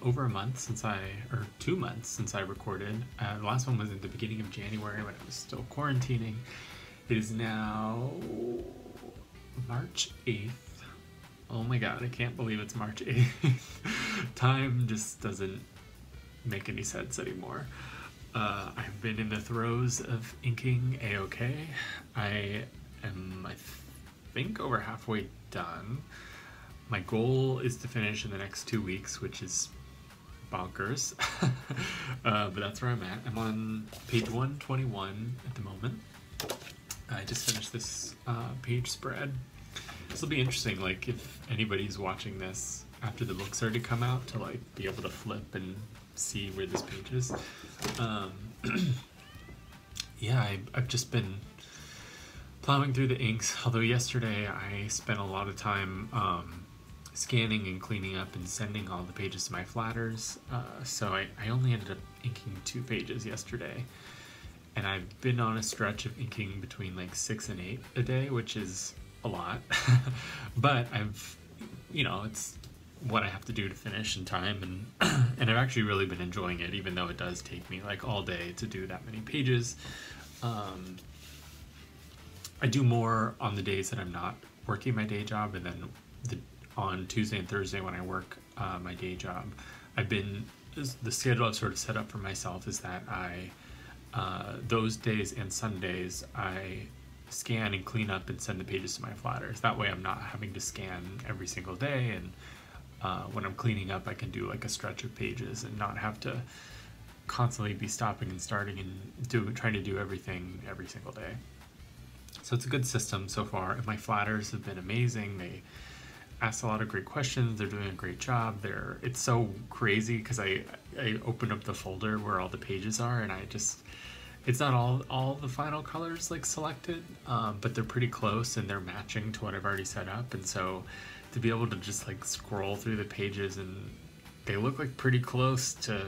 over a month since or 2 months since I recorded. The last one was at the beginning of January when I was still quarantining. It is now March 8th. Oh my god, I can't believe it's March 8th. Time just doesn't make any sense anymore. I've been in the throes of inking A-OK. I am, I think, over halfway done. My goal is to finish in the next 2 weeks, which is bonkers. But that's where I'm at. I'm on page 121 at the moment. I just finished this page spread. This will be interesting, like, if anybody's watching this after the book's already come out, to like be able to flip and see where this page is. Yeah, I've just been plowing through the inks, although yesterday I spent a lot of time scanning and cleaning up and sending all the pages to my flatters, so I only ended up inking 2 pages yesterday, and I've been on a stretch of inking between like 6 and 8 a day, which is a lot. But I've, it's what I have to do to finish in time, and I've actually really been enjoying it, even though it does take me like all day to do that many pages. I do more on the days that I'm not working my day job, and then on Tuesday and Thursday when I work my day job, the schedule I've sort of set up for myself is that those days and Sundays I scan and clean up and send the pages to my flatters. That way I'm not having to scan every single day, and when I'm cleaning up I can do like a stretch of pages and not have to constantly be stopping and starting and trying to do everything every single day. So it's a good system so far, and my flatters have been amazing. They ask a lot of great questions. They're doing a great job. It's so crazy because I opened up the folder where all the pages are, and it's not all the final colors like selected, but they're pretty close and they're matching to what I've already set up. And so to be able to just like scroll through the pages and they look like pretty close to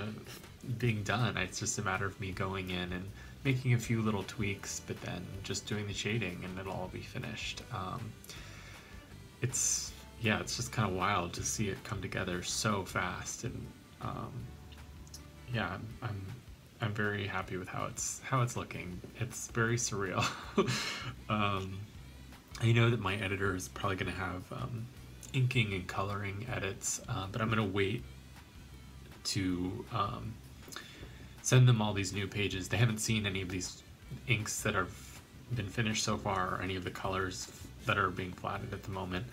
being done, it's just a matter of me going in and making a few little tweaks, but then just doing the shading and it'll all be finished. It's just kind of wild to see it come together so fast, and yeah, I'm very happy with how it's looking. It's very surreal. I know that my editor is probably going to have inking and coloring edits, but I'm going to wait to send them all these new pages. They haven't seen any of these inks that have been finished so far, or any of the colors that are being flatted at the moment.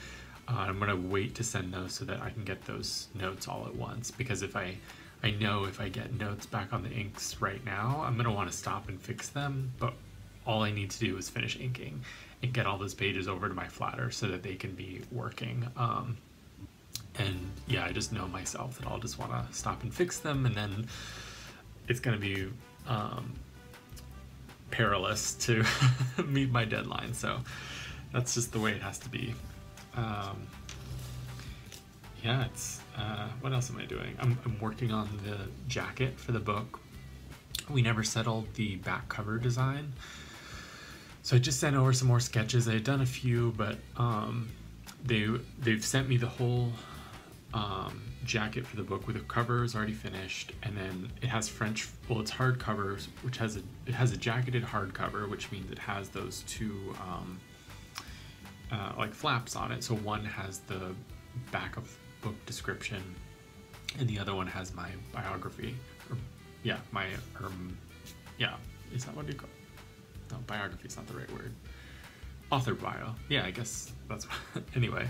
I'm going to wait to send those so that I can get those notes all at once, because if I know if I get notes back on the inks right now, I'm going to want to stop and fix them, but all I need to do is finish inking and get all those pages over to my flatter so that they can be working. And yeah, I just know myself that I'll just want to stop and fix them, and then it's going to be perilous to meet my deadline. So that's just the way it has to be. Yeah, what else am I doing? I'm working on the jacket for the book. We never settled the back cover design, so I just sent over some more sketches. I had done a few, but they've sent me the whole jacket for the book with the cover is already finished, and then it has it's hardcover, which it has a jacketed hardcover, which means it has those two like flaps on it. So one has the back of book description, and the other one has my biography, is that what you call it? No, biography is not the right word. Author bio. Yeah, I guess that's anyway.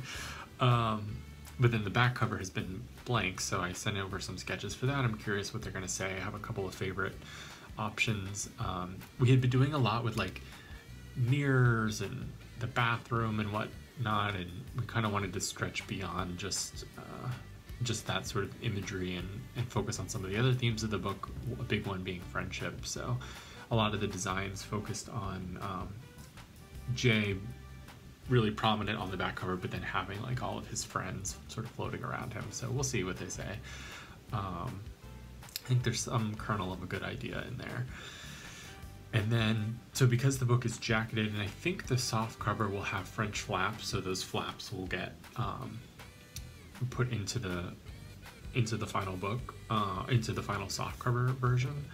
But then the back cover has been blank, so I sent over some sketches for that. I'm curious what they're going to say. I have a couple of favorite options. We had been doing a lot with like mirrors and the bathroom and whatnot, and we kind of wanted to stretch beyond just that sort of imagery and focus on some of the other themes of the book, a big one being friendship. So a lot of the designs focused on Jay really prominent on the back cover, but then having like all of his friends sort of floating around him. So we'll see what they say. I think there's some kernel of a good idea in there. And then, so because the book is jacketed, and I think the soft cover will have French flaps, so those flaps will get put into the into the final book, into the final softcover version.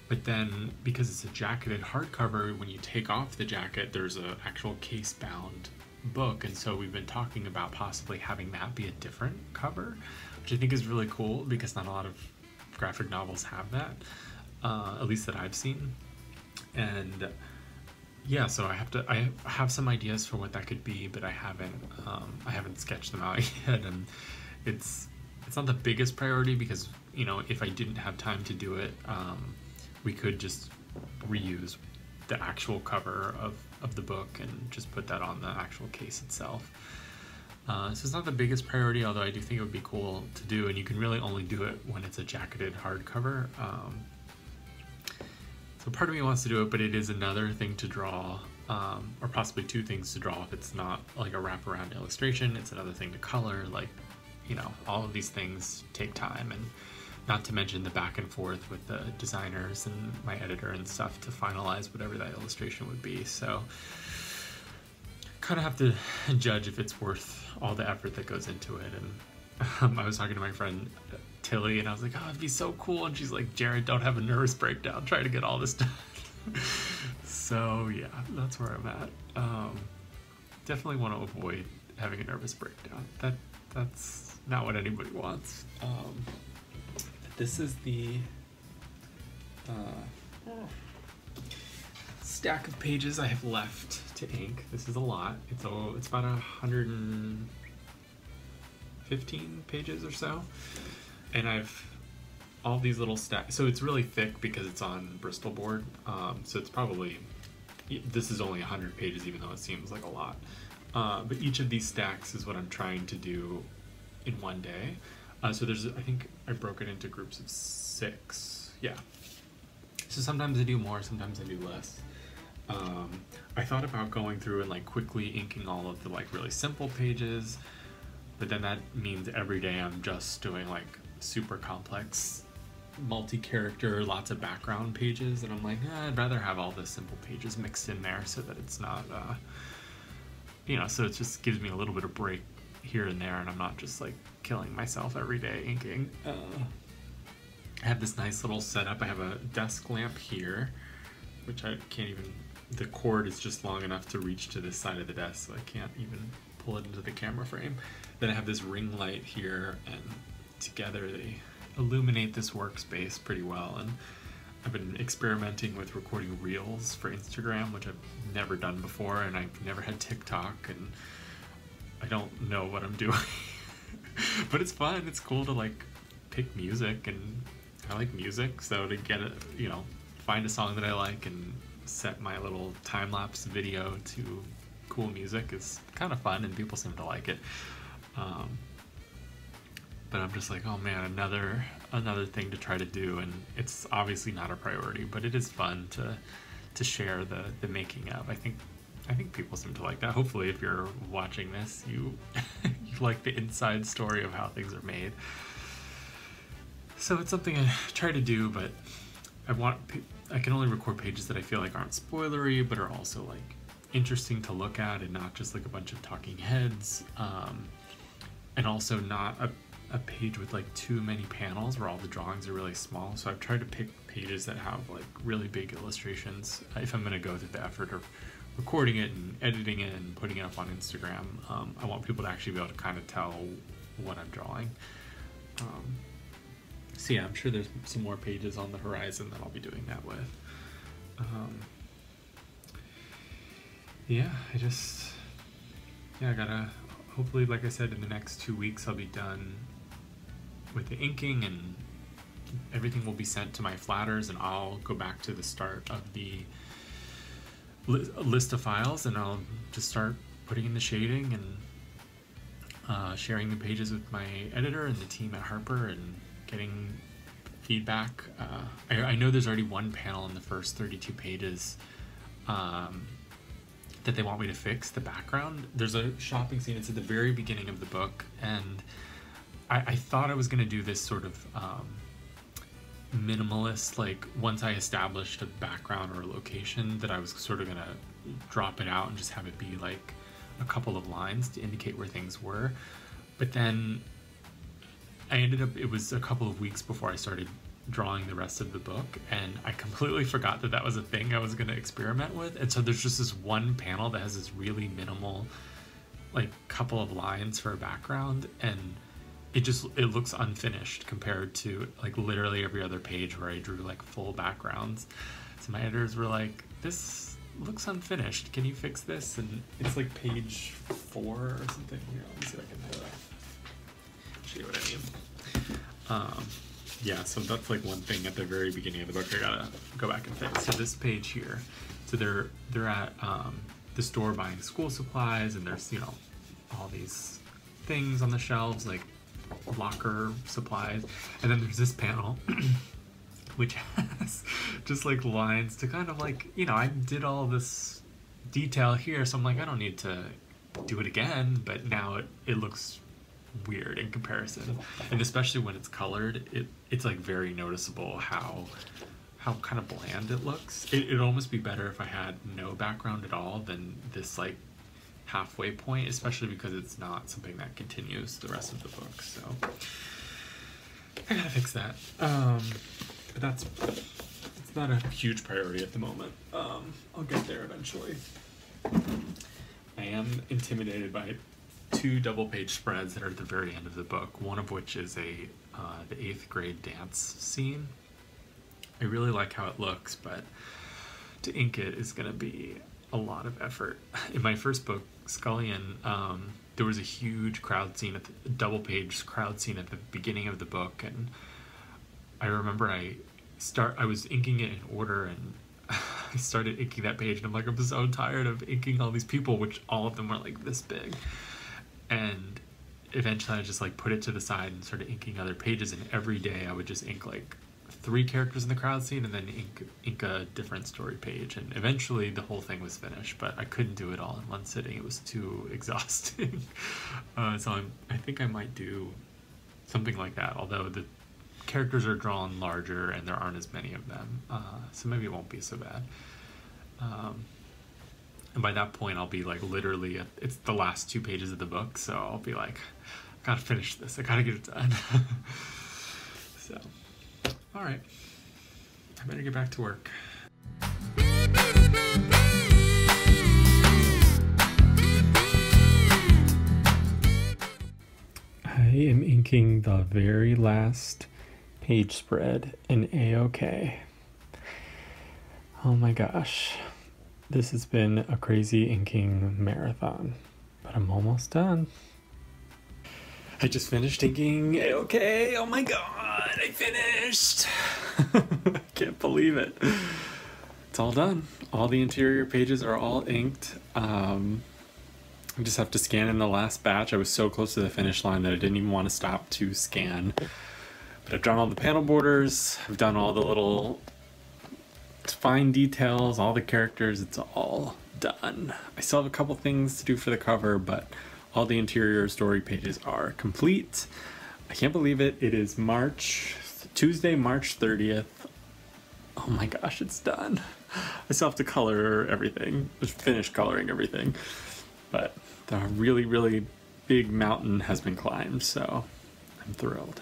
But then, because it's a jacketed hardcover, when you take off the jacket, there's an actual case-bound book, and so we've been talking about possibly having that be a different cover, which I think is really cool because not a lot of graphic novels have that, at least that I've seen. And yeah, so I have some ideas for what that could be, but I haven't sketched them out yet, and it's not the biggest priority because, you know, if I didn't have time to do it, we could just reuse the actual cover of the book and just put that on the actual case itself. So it's not the biggest priority, although I do think it would be cool to do, and you can really only do it when it's a jacketed hardcover. So part of me wants to do it, but it is another thing to draw, or possibly two things to draw if it's not like a wraparound illustration. It's another thing to color, like, you know, all of these things take time, and not to mention the back and forth with the designers and my editor and stuff to finalize whatever that illustration would be. So kind of have to judge if it's worth all the effort that goes into it. And I was talking to my friend Tilly, and I was like, oh, it'd be so cool. And she's like, Jared, don't have a nervous breakdown trying to get all this done. So yeah, that's where I'm at. Definitely want to avoid having a nervous breakdown. That's not what anybody wants. This is the stack of pages I have left to ink. This is a lot. It's about 115 pages or so, and I've all these little stacks. So it's really thick because it's on Bristol board. So it's probably, this is only 100 pages, even though it seems like a lot. But each of these stacks is what I'm trying to do in one day. So there's, I think I broke it into groups of 6. Yeah. So sometimes I do more, sometimes I do less. I thought about going through and like quickly inking all of the like really simple pages, but then that means every day I'm just doing like super complex multi-character, lots of background pages, and I'm like, I'd rather have all the simple pages mixed in there so that it's not, you know, so it just gives me a little bit of break here and there, and I'm not just like killing myself every day inking. I have this nice little setup. I have a desk lamp here, which I can't even, the cord is just long enough to reach to this side of the desk, so I can't even pull it into the camera frame. Then I have this ring light here, and together they illuminate this workspace pretty well. And I've been experimenting with recording reels for Instagram, which I've never done before, and I've never had TikTok, and I don't know what I'm doing. But it's fun. It's cool to like pick music, and I like music, so to get it, you know, find a song that I like and set my little time-lapse video to cool music is kind of fun, and people seem to like it. But I'm just like, oh man, another thing to try to do, and it's obviously not a priority, but it is fun to share the making of. I think people seem to like that. Hopefully, if you're watching this, you you like the inside story of how things are made. So it's something I try to do, but I can only record pages that I feel like aren't spoilery, but are also like interesting to look at, and not just like a bunch of talking heads, and also not a page with like too many panels where all the drawings are really small. So I've tried to pick pages that have like really big illustrations if I'm going to go through the effort of recording it and editing it and putting it up on Instagram. I want people to actually be able to kind of tell what I'm drawing. So yeah, I'm sure there's some more pages on the horizon that I'll be doing that with. Yeah, I gotta, hopefully, like I said, in the next 2 weeks I'll be done with the inking, and everything will be sent to my flatters, and I'll go back to the start of the list of files, and I'll just start putting in the shading and sharing the pages with my editor and the team at Harper, and getting feedback. I know there's already one panel in the first 32 pages that they want me to fix, the background. There's a shopping scene, it's at the very beginning of the book, and I thought I was going to do this sort of minimalist, like once I established a background or a location, that I was sort of going to drop it out and just have it be like a couple of lines to indicate where things were. But then it was a couple of weeks before I started drawing the rest of the book, and I completely forgot that that was a thing I was going to experiment with. And so there's just this one panel that has this really minimal, like, couple of lines for a background, and it looks unfinished compared to like literally every other page where I drew like full backgrounds. So my editors were like, this looks unfinished, can you fix this? And it's like page 4 or something. Here, let me see if I can show you what I mean. Yeah, so that's like one thing at the very beginning of the book I gotta go back and fix. So this page here, so they're at the store buying school supplies, and there's, you know, all these things on the shelves, like locker supplies, and then there's this panel which has just like lines to kind of like, you know, I did all this detail here, so I'm like, I don't need to do it again, but now it looks weird in comparison, and especially when it's colored, it's like very noticeable how kind of bland it looks. It'd almost be better if I had no background at all than this like halfway point, especially because it's not something that continues the rest of the book. So I gotta fix that. But it's not a huge priority at the moment. I'll get there eventually. I am intimidated by 2 double-page spreads that are at the very end of the book, one of which is the 8th grade dance scene. I really like how it looks, but to ink it is going to be a lot of effort. In my first book, Scullion, there was a huge crowd scene, double-page crowd scene at the beginning of the book, and I remember I was inking it in order, and I started inking that page, and I'm like, I'm so tired of inking all these people, which all of them were like this big. And eventually I just like put it to the side and started inking other pages, and every day I would just ink like 3 characters in the crowd scene and then ink a different story page, and eventually the whole thing was finished, but I couldn't do it all in one sitting. It was too exhausting. So I think I might do something like that, although the characters are drawn larger and there aren't as many of them, so maybe it won't be so bad. And by that point I'll be like literally it's the last 2 pages of the book, so I'll be like, I gotta finish this, I gotta get it done. So alright, I better get back to work. I am inking the very last page spread in A-OK. Oh my gosh. This has been a crazy inking marathon, but I'm almost done. I just finished inking A-OK. Oh my god, I finished! I can't believe it. It's all done. All the interior pages are all inked. I just have to scan in the last batch. I was so close to the finish line that I didn't even want to stop to scan. But I've done all the panel borders, I've done all the little fine details, all the characters, it's all done. I still have a couple things to do for the cover, but all the interior story pages are complete. I can't believe it. It is Tuesday, March 30th. Oh my gosh, it's done. I still have to color everything, just finish coloring everything. But the really, really big mountain has been climbed, so I'm thrilled.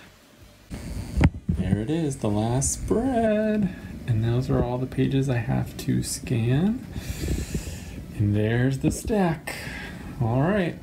There it is, the last spread. And those are all the pages I have to scan. And there's the stack. All right.